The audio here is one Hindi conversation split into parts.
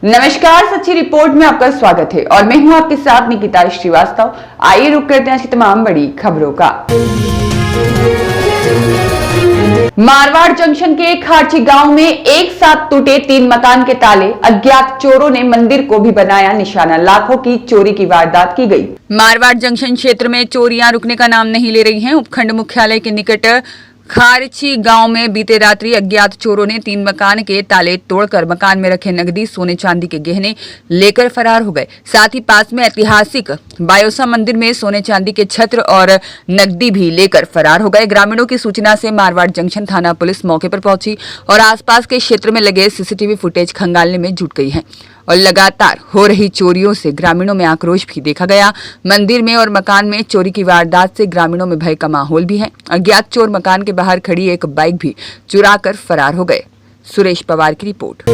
नमस्कार, सच्ची रिपोर्ट में आपका स्वागत है और मैं हूं आपके साथ निकिता श्रीवास्तव। आइए रुक करते हैं आज की तमाम बड़ी खबरों का। मारवाड़ जंक्शन के खारची गांव में एक साथ टूटे 3 मकान के ताले, अज्ञात चोरों ने मंदिर को भी बनाया निशाना, लाखों की चोरी की वारदात की गई। मारवाड़ जंक्शन क्षेत्र में चोरियां रुकने का नाम नहीं ले रही हैं। उपखंड मुख्यालय के निकट खारची गांव में बीते रात्रि अज्ञात चोरों ने 3 मकान के ताले तोड़कर मकान में रखे नकदी, सोने चांदी के गहने लेकर फरार हो गए। साथ ही पास में ऐतिहासिक बायोसा मंदिर में सोने चांदी के छत्र और नकदी भी लेकर फरार हो गए। ग्रामीणों की सूचना से मारवाड़ जंक्शन थाना पुलिस मौके पर पहुंची और आसपास के क्षेत्र में लगे सीसीटीवी फुटेज खंगालने में जुट गई है और लगातार हो रही चोरियों से ग्रामीणों में आक्रोश भी देखा गया। मंदिर में और मकान में चोरी की वारदात से ग्रामीणों में भय का माहौल भी है। अज्ञात चोर मकान के बाहर खड़ी एक बाइक भी चुराकर फरार हो गए। सुरेश पवार की रिपोर्ट।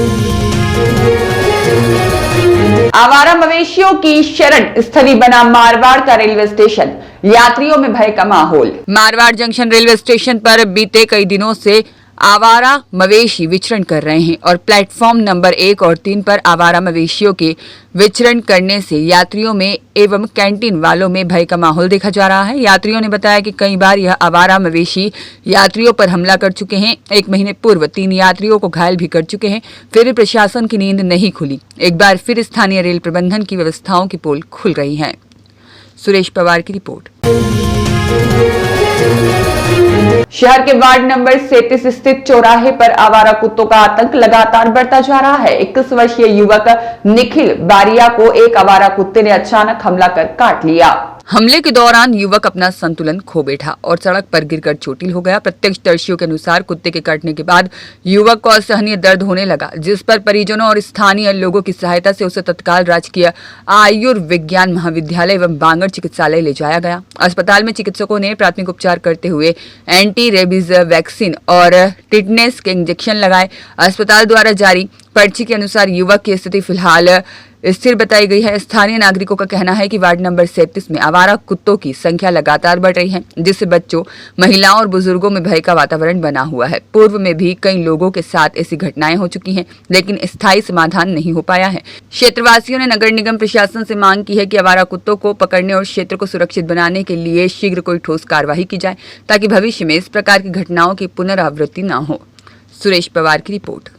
आवारा मवेशियों की शरण स्थली बना मारवाड़ का रेलवे स्टेशन, यात्रियों में भय का माहौल। मारवाड़ जंक्शन रेलवे स्टेशन पर बीते कई दिनों से आवारा मवेशी विचरण कर रहे हैं और प्लेटफॉर्म नंबर 1 और 3 पर आवारा मवेशियों के विचरण करने से यात्रियों में एवं कैंटीन वालों में भय का माहौल देखा जा रहा है। यात्रियों ने बताया कि कई बार यह आवारा मवेशी यात्रियों पर हमला कर चुके हैं। 1 महीने पूर्व 3 यात्रियों को घायल भी कर चुके हैं। फिर प्रशासन की नींद नहीं खुली। एक बार फिर स्थानीय रेल प्रबंधन की व्यवस्थाओं की पोल खुल रही है। सुरेश पवार की रिपोर्ट। शहर के वार्ड नंबर 37 स्थित चौराहे पर आवारा कुत्तों का आतंक लगातार बढ़ता जा रहा है। 21 वर्षीय युवक निखिल बारिया को एक आवारा कुत्ते ने अचानक हमला कर काट लिया। हमले के दौरान युवक अपना संतुलन खो बैठा और सड़क पर गिरकर चोटिल हो गया। प्रत्यक्षदर्शियों के अनुसार कुत्ते के काटने के बाद युवक को असहनीय दर्द होने लगा, जिस पर परिजनों और स्थानीय लोगों की सहायता से उसे तत्काल राजकीय आयुर्विज्ञान महाविद्यालय एवं बांगड़ चिकित्सालय ले जाया गया। अस्पताल में चिकित्सकों ने प्राथमिक उपचार करते हुए एंटी रेबीज वैक्सीन और टिटनेस के इंजेक्शन लगाए। अस्पताल द्वारा जारी पर्ची के अनुसार युवक की स्थिति फिलहाल स्थिर बताई गई है। स्थानीय नागरिकों का कहना है कि वार्ड नंबर 37 में आवारा कुत्तों की संख्या लगातार बढ़ रही है, जिससे बच्चों, महिलाओं और बुजुर्गों में भय का वातावरण बना हुआ है। पूर्व में भी कई लोगों के साथ ऐसी घटनाएं हो चुकी हैं, लेकिन स्थायी समाधान नहीं हो पाया है। क्षेत्रवासियों ने नगर निगम प्रशासन से मांग की है कि आवारा कुत्तों को पकड़ने और क्षेत्र को सुरक्षित बनाने के लिए शीघ्र कोई ठोस कार्रवाई की जाए, ताकि भविष्य में इस प्रकार की घटनाओं की पुनरावृत्ति न हो। सुरेश पवार की रिपोर्ट।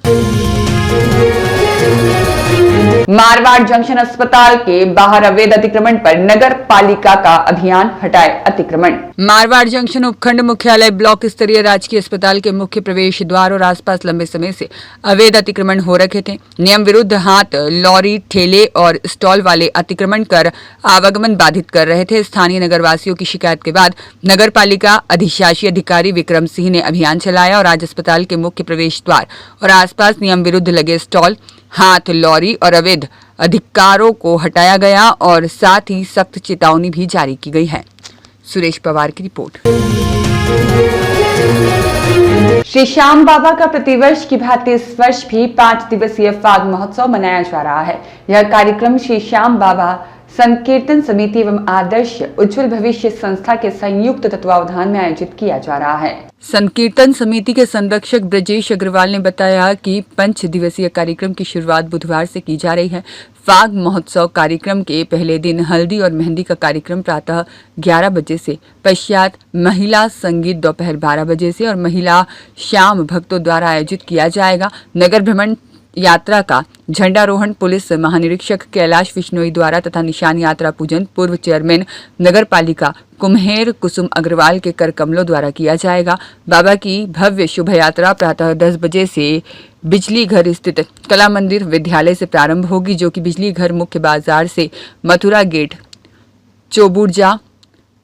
मारवाड़ जंक्शन अस्पताल के बाहर अवैध अतिक्रमण पर नगर पालिका का अभियान, हटाए अतिक्रमण। मारवाड़ जंक्शन उपखंड मुख्यालय ब्लॉक स्तरीय राजकीय अस्पताल के मुख्य प्रवेश द्वार और आसपास लंबे समय से अवैध अतिक्रमण हो रखे थे। नियम विरुद्ध हाथ, लॉरी, ठेले और स्टॉल वाले अतिक्रमण कर आवागमन बाधित कर रहे थे। स्थानीय नगरवासियों की शिकायत के बाद नगर पालिका अधिशासी अधिकारी विक्रम सिंह ने अभियान चलाया और आज अस्पताल के मुख्य प्रवेश द्वार और आसपास नियम विरुद्ध लगे स्टॉल, हाथ, लॉरी और अवैध अधिकारों को हटाया गया और साथ ही सख्त चेतावनी भी जारी की गई है। सुरेश पवार की रिपोर्ट। श्री श्याम बाबा का प्रतिवर्ष की भांति इस वर्ष भी 5 दिवसीय फाग महोत्सव मनाया जा रहा है। यह कार्यक्रम श्री श्याम बाबा संकीर्तन समिति एवं आदर्श उज्जवल भविष्य संस्था के संयुक्त तत्वावधान में आयोजित किया जा रहा है। संकीर्तन समिति के संरक्षक ब्रजेश अग्रवाल ने बताया कि 5 दिवसीय कार्यक्रम की शुरुआत बुधवार से की जा रही है। फाग महोत्सव कार्यक्रम के पहले दिन हल्दी और मेहंदी का कार्यक्रम प्रातः 11 बजे से, पश्चात महिला संगीत दोपहर 12 बजे से और महिला श्याम भक्तों द्वारा आयोजित किया जाएगा। नगर भ्रमण यात्रा का झंडारोहण पुलिस महानिरीक्षक कैलाश विश्नोई द्वारा तथा निशान यात्रा पूजन पूर्व चेयरमैन नगर पालिका कुम्हेर कुसुम अग्रवाल के कर कमलों द्वारा किया जाएगा। बाबा की भव्य शुभ यात्रा प्रातः 10 बजे से बिजली घर स्थित कला मंदिर विद्यालय से प्रारंभ होगी, जो कि बिजली घर मुख्य बाजार से मथुरा गेट, चौबुर्जा,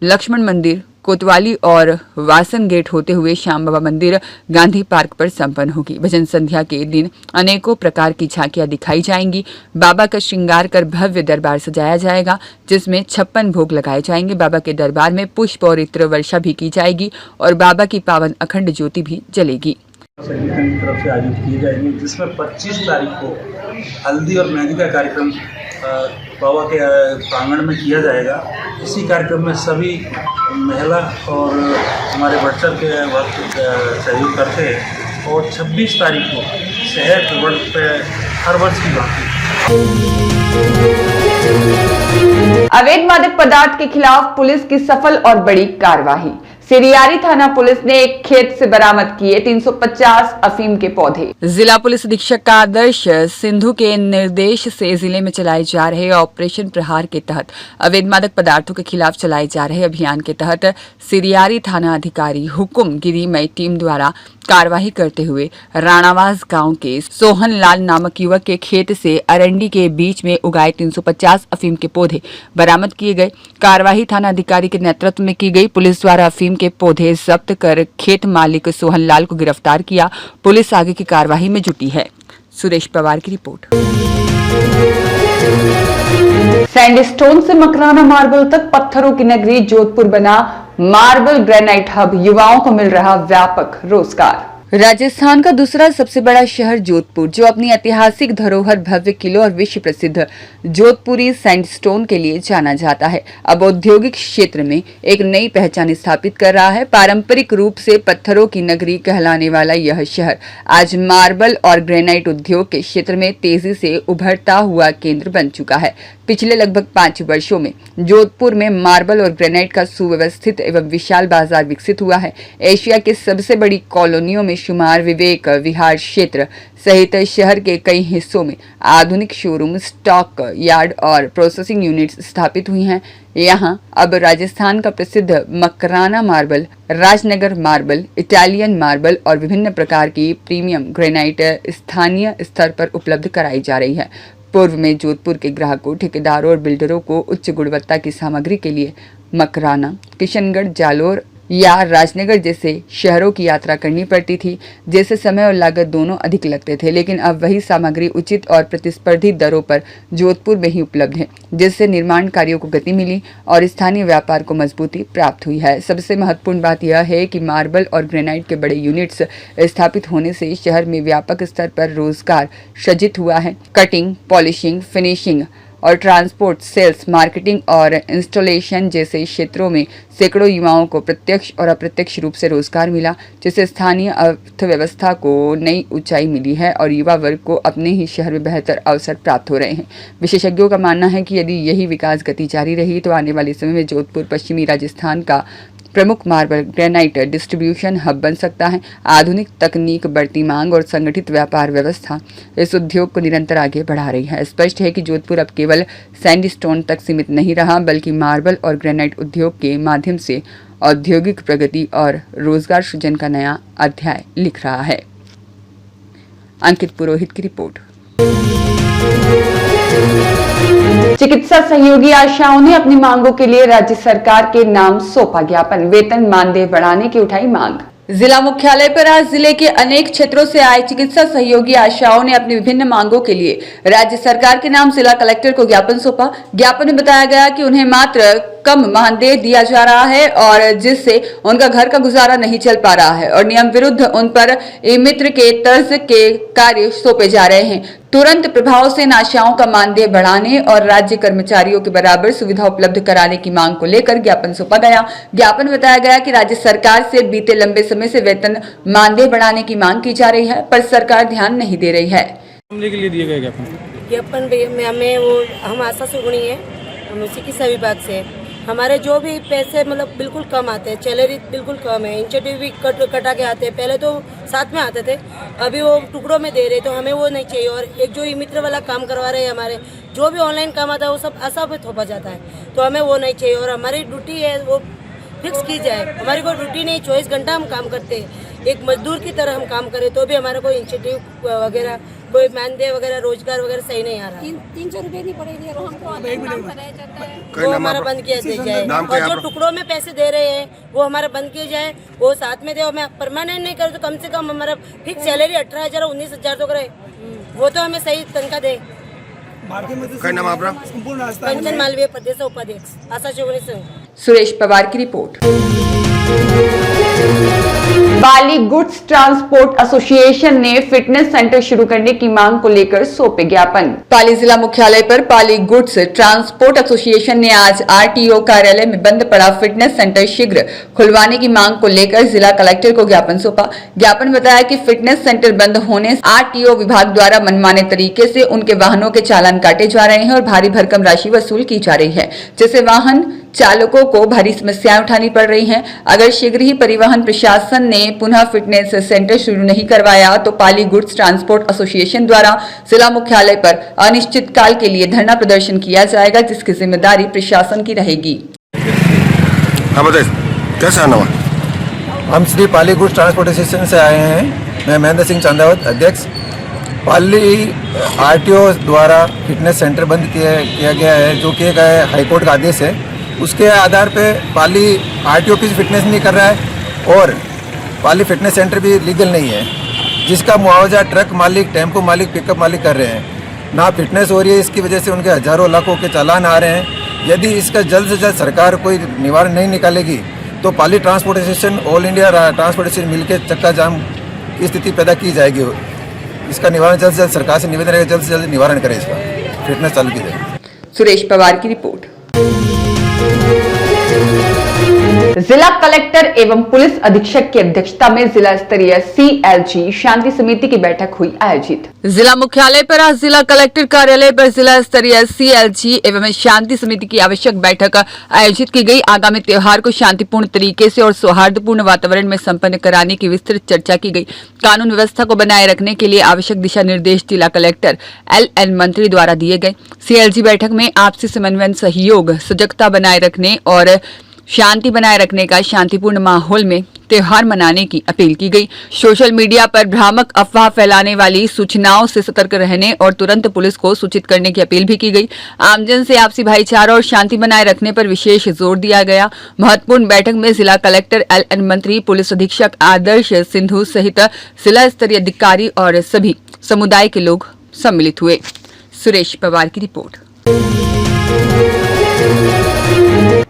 लक्ष्मण मंदिर, कोतवाली और वासन गेट होते हुए श्याम बाबा मंदिर गांधी पार्क पर संपन्न होगी। भजन संध्या के दिन अनेकों प्रकार की झांकियां दिखाई जाएंगी। बाबा का श्रृंगार कर भव्य दरबार सजाया जाएगा, जिसमें 56 भोग लगाए जाएंगे। बाबा के दरबार में पुष्प और इत्र वर्षा भी की जाएगी और बाबा की पावन अखंड ज्योति भी जलेगी। संगठन की तरफ से आयोजित किए जाएंगे, जिसमें 25 तारीख को हल्दी और मेहंदी का कार्यक्रम बाबा के प्रांगण में किया जाएगा। इसी कार्यक्रम में सभी महिला और हमारे बढ़चढ़ के वक्त सहयोग करते हैं और 26 तारीख को शहर रोड पे हर वर्ष की भांति अवैध मादक पदार्थ के खिलाफ पुलिस की सफल और बड़ी कार्रवाई। सिरियारी थाना पुलिस ने एक खेत से बरामद किए 350 अफीम के पौधे। जिला पुलिस अधीक्षक का आदर्श सिंधु के निर्देश से जिले में चलाए जा रहे ऑपरेशन प्रहार के तहत अवैध मादक पदार्थों के खिलाफ चलाए जा रहे अभियान के तहत सिरियारी थाना अधिकारी हुकुम गिरिमय टीम द्वारा कार्रवाई करते हुए राणावास गांव के सोहन लाल नामक युवक के खेत से अरंडी के बीच में उगाए 350 अफीम के पौधे बरामद किए गए। कार्रवाई थाना अधिकारी के नेतृत्व में की गई। पुलिस द्वारा अफीम के पौधे जब्त कर खेत मालिक सोहन लाल को गिरफ्तार किया। पुलिस आगे की कार्रवाई में जुटी है। सुरेश पवार की रिपोर्ट। सैंडस्टोन से मकराना मार्बल तक पत्थरों की नगरी जोधपुर बना मार्बल ग्रेनाइट हब, युवाओं को मिल रहा व्यापक रोजगार। राजस्थान का दूसरा सबसे बड़ा शहर जोधपुर, जो अपनी ऐतिहासिक धरोहर, भव्य किलों और विश्व प्रसिद्ध जोधपुरी सैंडस्टोन के लिए जाना जाता है, अब औद्योगिक क्षेत्र में एक नई पहचान स्थापित कर रहा है। पारंपरिक रूप से पत्थरों की नगरी कहलाने वाला यह शहर आज मार्बल और ग्रेनाइट उद्योग के क्षेत्र में तेजी से उभरता हुआ केंद्र बन चुका है। पिछले लगभग 5 वर्षों में जोधपुर में मार्बल और ग्रेनाइट का सुव्यवस्थित एवं विशाल बाजार विकसित हुआ है। एशिया के सबसे बड़ी कॉलोनियों में शुमार विवेक विहार क्षेत्र सहित शहर के कई हिस्सों में आधुनिक शोरूम, स्टॉक यार्ड और प्रोसेसिंग यूनिट्स स्थापित हुई हैं। यहां अब राजस्थान का प्रसिद्ध Makrana marble, Rajnagar marble, Italian marble और विभिन्न प्रकार की प्रीमियम ग्रेनाइट स्थानीय स्तर पर उपलब्ध कराई जा रही है। पूर्व में जोधपुर के ग्राहकों, ठेकेदारों और बिल्डरों को उच्च गुणवत्ता की सामग्री के लिए मकराना, किशनगढ़, जालोर या राजनगर जैसे शहरों की यात्रा करनी पड़ती थी, जैसे समय और लागत दोनों अधिक लगते थे। लेकिन अब वही सामग्री उचित और प्रतिस्पर्धी दरों पर जोधपुर में ही उपलब्ध है, जिससे निर्माण कार्यों को गति मिली और स्थानीय व्यापार को मजबूती प्राप्त हुई है। सबसे महत्वपूर्ण बात यह है कि मार्बल और ग्रेनाइट के बड़े यूनिट्स स्थापित होने से शहर में व्यापक स्तर पर रोजगार सृजित हुआ है। कटिंग, पॉलिशिंग, फिनिशिंग और ट्रांसपोर्ट, सेल्स, मार्केटिंग और इंस्टॉलेशन जैसे क्षेत्रों में सैकड़ों युवाओं को प्रत्यक्ष और अप्रत्यक्ष रूप से रोजगार मिला, जिससे स्थानीय अर्थव्यवस्था को नई ऊंचाई मिली है और युवा वर्ग को अपने ही शहर में बेहतर अवसर प्राप्त हो रहे हैं। विशेषज्ञों का मानना है कि यदि यही विकास गति जारी रही तो आने वाले समय में जोधपुर पश्चिमी राजस्थान का प्रमुख मार्बल ग्रेनाइट डिस्ट्रीब्यूशन हब बन सकता है। आधुनिक तकनीक, बढ़ती मांग और संगठित व्यापार व्यवस्था इस उद्योग को निरंतर आगे बढ़ा रही है। स्पष्ट है कि जोधपुर अब केवल सैंडस्टोन तक सीमित नहीं रहा, बल्कि मार्बल और ग्रेनाइट उद्योग के माध्यम से औद्योगिक प्रगति और रोजगार सृजन का नया अध्याय लिख रहा है। अंकित पुरोहित की रिपोर्ट। चिकित्सा सहयोगी आशाओं ने अपनी मांगों के लिए राज्य सरकार के नाम सौंपा ज्ञापन। वेतन मानदेय बढ़ाने की उठाई मांग। जिला मुख्यालय पर आज जिले के अनेक क्षेत्रों से आए चिकित्सा सहयोगी आशाओं ने अपनी विभिन्न मांगों के लिए राज्य सरकार के नाम जिला कलेक्टर को ज्ञापन सौंपा। ज्ञापन में बताया गया कि उन्हें मात्र कम मानदेय दिया जा रहा है और जिससे उनका घर का गुजारा नहीं चल पा रहा है और नियम विरुद्ध उन पर ई-मित्र के तर्ज के कार्य सौंपे जा रहे हैं। तुरंत प्रभाव से इन आशाओं का मानदेय बढ़ाने और राज्य कर्मचारियों के बराबर सुविधा उपलब्ध कराने की मांग को लेकर ज्ञापन सौंपा गया। ज्ञापन में बताया गया कि राज्य सरकार से बीते लंबे समय से वेतन मानदेय बढ़ाने की मांग की जा रही है, पर सरकार ध्यान नहीं दे रही है। के लिए दिए गए ज्ञापन में हमें वो हम आशा सुगुणी है, हम उसी की सभी विभाग से हमारे जो भी पैसे मतलब बिल्कुल कम आते हैं, सैलरी बिल्कुल कम है, इंसेंटिव भी कटा के आते हैं। पहले तो साथ में आते थे, अभी वो टुकड़ों में दे रहे, तो हमें वो नहीं चाहिए। और एक जो ई मित्र वाला काम करवा रहे हैं, हमारे जो भी ऑनलाइन काम आता है वो सब आशा पे थोपा जाता है, तो हमें वो नहीं चाहिए। और हमारी ड्यूटी है वो फिक्स की जाए। हमारी कोई ड्यूटी नहीं, 24 घंटा हम काम करते हैं, एक मजदूर की तरह हम काम करें, तो भी हमारा कोई इंसेंटिव वगैरह, कोई मानदेय वगैरह, रोजगार वगैरह सही नहीं आ रहा। 300 रुपए नहीं पड़ेगी, वो हमारा बंद किया जाए। और जो टुकड़ों में पैसे दे रहे हैं वो हमारा बंद किया जाए, वो साथ में दे। और मैं परमानेंट नहीं करूँ तो कम से कम हमारा फिक्स सैलरी 18,000 19,000 तो करे, वो तो हमें सही तनख्वाह दे। कंचन मालवीय, प्रदेश उपाध्यक्ष, आशा चौधरी संघ। सुरेश पवार की रिपोर्ट। पाली गुड्स ट्रांसपोर्ट एसोसिएशन ने फिटनेस सेंटर शुरू करने की मांग को लेकर सौंपे ज्ञापन। पाली जिला मुख्यालय पर पाली गुड्स ट्रांसपोर्ट एसोसिएशन ने आज आरटीओ कार्यालय में बंद पड़ा फिटनेस सेंटर शीघ्र खुलवाने की मांग को लेकर जिला कलेक्टर को ज्ञापन सौंपा। ज्ञापन बताया कि फिटनेस सेंटर बंद होने से आरटीओ विभाग द्वारा मनमाने तरीके से उनके वाहनों के चालान काटे जा रहे हैं और भारी भरकम राशि वसूल की जा रही है, जिससे वाहन चालकों को भारी समस्याएं उठानी पड़ रही हैं। अगर शीघ्र ही परिवहन प्रशासन ने पुनः फिटनेस सेंटर शुरू नहीं करवाया तो पाली गुड्स ट्रांसपोर्ट एसोसिएशन द्वारा जिला मुख्यालय पर अनिश्चित काल के लिए धरना प्रदर्शन किया जाएगा, जिसकी जिम्मेदारी प्रशासन की रहेगी। कैसा नाम? हम श्री पाली गुड्स ट्रांसपोर्ट एसोसिएशन से आए हैं। मैं महेंद्र सिंह चंदावत, अध्यक्ष। पाली आरटीओ द्वारा फिटनेस सेंटर बंद किया गया है, जो कि एक हाईकोर्ट का आदेश है। उसके आधार पे पाली आरटीओ की फिटनेस नहीं कर रहा है और पाली फिटनेस सेंटर भी लीगल नहीं है, जिसका मुआवजा ट्रक मालिक, टेम्पो मालिक, पिकअप मालिक कर रहे हैं। ना फिटनेस हो रही है, इसकी वजह से उनके हजारों लाखों के चालान आ रहे हैं। यदि इसका जल्द से जल्द सरकार कोई निवारण नहीं निकालेगी तो Pali transport association, all India transport association मिलकर चक्का जाम की स्थिति पैदा की जाएगी। इसका निवारण जल्द से जल्द सरकार से निवेदन है, जल्द से जल्द निवारण करें, इसका फिटनेस चालू की जाए। सुरेश पवार की रिपोर्ट। जिला कलेक्टर एवं पुलिस अधीक्षक की अध्यक्षता में जिला स्तरीय CLG शांति समिति की बैठक हुई आयोजित। जिला मुख्यालय पर आज जिला कलेक्टर कार्यालय पर जिला स्तरीय CLG एवं शांति समिति की आवश्यक बैठक आयोजित की गई। आगामी त्योहार को शांतिपूर्ण तरीके से और सौहार्दपूर्ण वातावरण में संपन्न कराने की विस्तृत चर्चा की गई। कानून व्यवस्था को बनाए रखने के लिए आवश्यक दिशा निर्देश जिला कलेक्टर LN मंत्री द्वारा दिए गए। CLG बैठक में आपसी समन्वय, सहयोग, सजगता बनाए रखने और शांति बनाए रखने का शांतिपूर्ण माहौल में त्योहार मनाने की अपील की गई। सोशल मीडिया पर भ्रामक अफवाह फैलाने वाली सूचनाओं से सतर्क रहने और तुरंत पुलिस को सूचित करने की अपील भी की गई। आमजन से आपसी भाईचारा और शांति बनाए रखने पर विशेष जोर दिया गया। महत्वपूर्ण बैठक में जिला कलेक्टर LN मंत्री, पुलिस अधीक्षक आदर्श सिंधु सहित जिला स्तरीय अधिकारी और सभी समुदाय के लोग सम्मिलित हुए। सुरेश पवार की रिपोर्ट।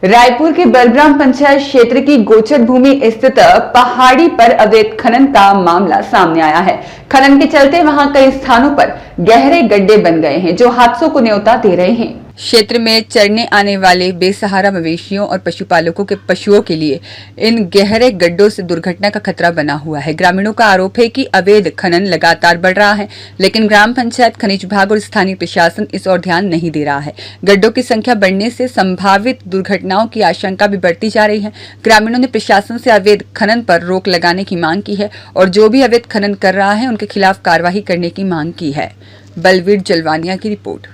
रायपुर के बलग्राम पंचायत क्षेत्र की गोचर भूमि स्थित पहाड़ी पर अवैध खनन का मामला सामने आया है। खनन के चलते वहां कई स्थानों पर गहरे गड्ढे बन गए हैं, जो हादसों को न्योता दे रहे हैं। क्षेत्र में चरने आने वाले बेसहारा मवेशियों और पशुपालकों के पशुओं के लिए इन गहरे गड्ढों से दुर्घटना का खतरा बना हुआ है। ग्रामीणों का आरोप है कि अवैध खनन लगातार बढ़ रहा है, लेकिन ग्राम पंचायत, खनिज विभाग और स्थानीय प्रशासन इस ओर ध्यान नहीं दे रहा है। गड्ढों की संख्या बढ़ने से संभावित दुर्घटनाओं की आशंका भी बढ़ती जा रही है। ग्रामीणों ने प्रशासन से अवैध खनन पर रोक लगाने की मांग की है और जो भी अवैध खनन कर रहा है उनके खिलाफ कार्रवाई करने की मांग की है। बलवीर जलवानिया की रिपोर्ट।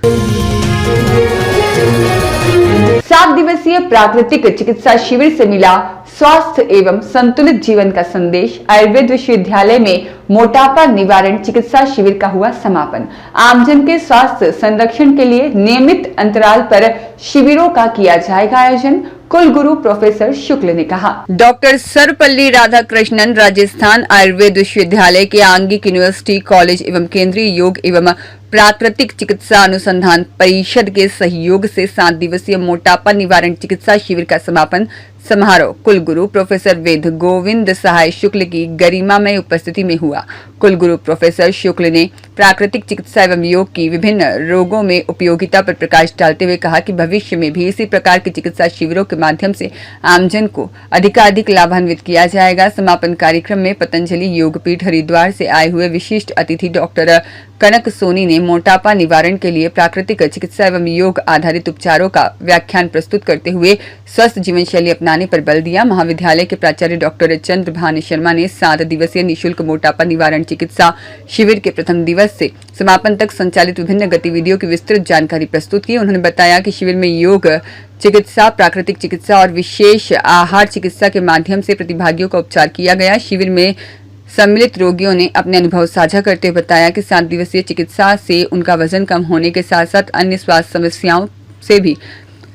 7 दिवसीय प्राकृतिक चिकित्सा शिविर से मिला स्वास्थ्य एवं संतुलित जीवन का संदेश। आयुर्वेद विश्वविद्यालय में मोटापा निवारण चिकित्सा शिविर का हुआ समापन। आमजन के स्वास्थ्य संरक्षण के लिए नियमित अंतराल पर शिविरों का किया जाएगा आयोजन। कुलगुरु प्रोफेसर शुक्ल ने कहा। डॉक्टर सर्वपल्ली राधाकृष्णन राजस्थान आयुर्वेद विश्वविद्यालय के आंगिक यूनिवर्सिटी कॉलेज एवं केंद्रीय योग एवं प्राकृतिक चिकित्सा अनुसंधान परिषद के सहयोग से 7 दिवसीय मोटापा निवारण चिकित्सा शिविर का समापन समारोह कुलगुरु प्रोफेसर वेद गोविंद सहाय शुक्ल की गरिमामय उपस्थिति में हुआ। कुलगुरु प्रोफेसर शुक्ल ने प्राकृतिक चिकित्सा एवं योग की विभिन्न रोगों में उपयोगिता पर प्रकाश डालते हुए कहा कि भविष्य में भी इसी प्रकार के चिकित्सा शिविरों के माध्यम से आमजन को अधिकाधिक लाभान्वित किया जाएगा। समापन कार्यक्रम में पतंजलि योगपीठ हरिद्वार से आए हुए विशिष्ट अतिथि डॉक्टर कनक सोनी ने मोटापा निवारण के लिए प्राकृतिक चिकित्सा एवं योग आधारित उपचारों का व्याख्यान प्रस्तुत करते हुए स्वस्थ जीवन शैली अपनाने पर बल दिया। महाविद्यालय के प्राचार्य डॉक्टर चंद्रभान शर्मा ने 7 दिवसीय निःशुल्क मोटापा निवारण चिकित्सा शिविर के प्रथम दिवस से समापन तक संचालित विभिन्न गतिविधियों की विस्तृत जानकारी प्रस्तुत की। उन्होंने बताया कि शिविर में योग चिकित्सा, प्राकृतिक चिकित्सा और विशेष आहार चिकित्सा के माध्यम से प्रतिभागियों का उपचार किया गया। शिविर में सम्मिलित रोगियों ने अपने अनुभव साझा करते हुए बताया कि 7 दिवसीय चिकित्सा से उनका वजन कम होने के साथ साथ अन्य स्वास्थ्य समस्याओं से भी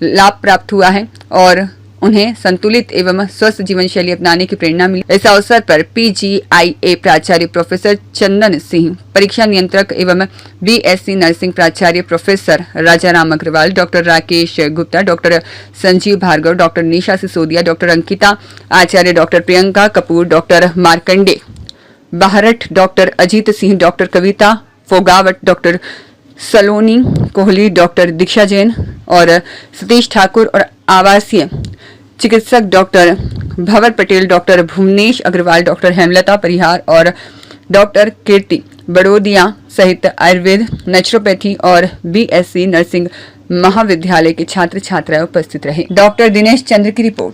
लाभ प्राप्त हुआ है और उन्हें संतुलित एवं स्वस्थ जीवन शैली अपनाने की प्रेरणा मिली। इस अवसर पर PGIA प्राचार्य प्रोफेसर चंदन सिंह, परीक्षा नियंत्रक एवं BSc नर्सिंग प्राचार्य professor Rajaram Agrawal, doctor Rakesh Gupta, doctor Sanjeev Bhargava, doctor Nisha Sisodia, doctor Ankita Acharya, doctor Priyanka Kapoor, doctor Markande Baharat, doctor Ajit Singh, doctor Kavita Phogawat, doctor Saloni Kohli, doctor Diksha Jain और सतीश ठाकुर और आवासीय चिकित्सक doctor Bhanwar Patel, doctor Bhuvnesh Agrawal, doctor Hemlata Parihar और डॉक्टर कीर्ति बड़ोदिया सहित आयुर्वेद, नेचुरोपैथी और BSc नर्सिंग महाविद्यालय के छात्र छात्राएं उपस्थित रहे। डॉक्टर दिनेश चंद्र की रिपोर्ट।